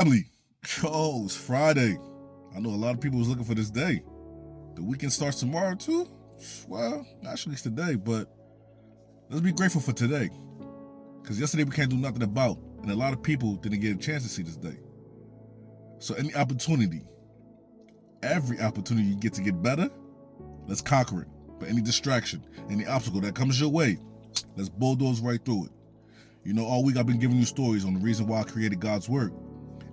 Family, it's Friday. I know a lot of people was looking for this day. The weekend starts tomorrow too. Well, actually it's today, but let's be grateful for today. Because yesterday we can't do nothing about, and a lot of people didn't get a chance to see this day. So every opportunity you get to get better, let's conquer it. But any distraction, any obstacle that comes your way, let's bulldoze right through it. You know, all week I've been giving you stories on the reason why I created God's Word.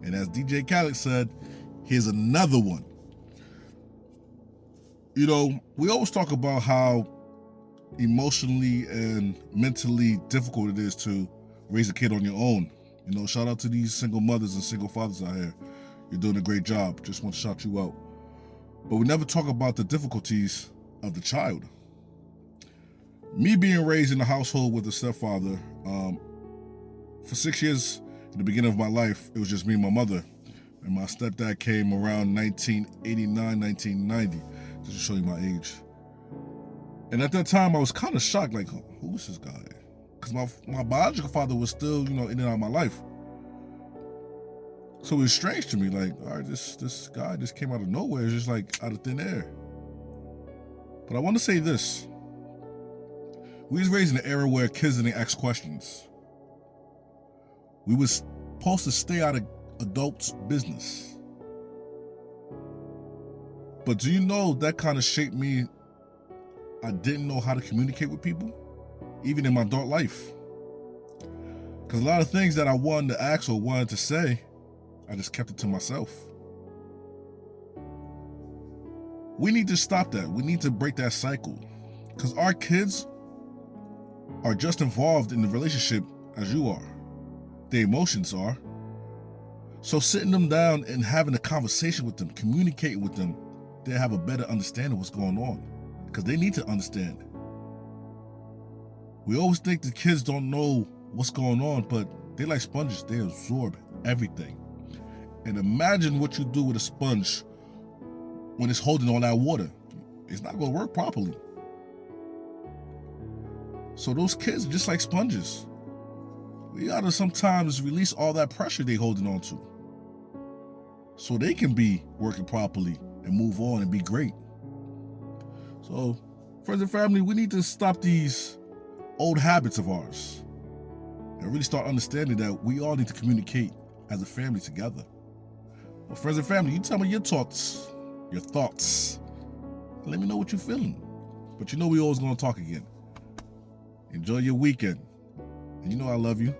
And as DJ Khaled said, here's another one. You know, we always talk about how emotionally and mentally difficult it is to raise a kid on your own. You know, shout out to these single mothers and single fathers out here. You're doing a great job. Just want to shout you out. But we never talk about the difficulties of the child. Me being raised in a household with a stepfather, for 6 years in the beginning of my life, it was just me and my mother. And my stepdad came around 1989, 1990, just to show you my age. And at that time, I was kind of shocked, like, who is this guy? Because my biological father was still, in and out of my life. So it was strange to me, like, all right, this guy just came out of nowhere. It's just like out of thin air. But I want to say this. We was raised in an era where kids didn't ask questions. We was supposed to stay out of adults' business. But do you know that kind of shaped me? I didn't know how to communicate with people, even in my adult life. Because a lot of things that I wanted to ask or wanted to say, I just kept it to myself. We need to stop that. We need to break that cycle. Because our kids are just involved in the relationship as you are. Their emotions are. So sitting them down and having a conversation with them, communicating with them, they'll have a better understanding of what's going on. Because they need to understand. We always think the kids don't know what's going on, but they're like sponges. They absorb everything. And imagine what you do with a sponge when it's holding all that water. It's not going to work properly. So those kids are just like sponges. We got to sometimes release all that pressure they're holding on to, so they can be working properly and move on and be great. So, friends and family, we need to stop these old habits of ours and really start understanding that we all need to communicate as a family together. Well, friends and family, you tell me your thoughts. Let me know what you're feeling. But you know we always going to talk again. Enjoy your weekend. And you know I love you.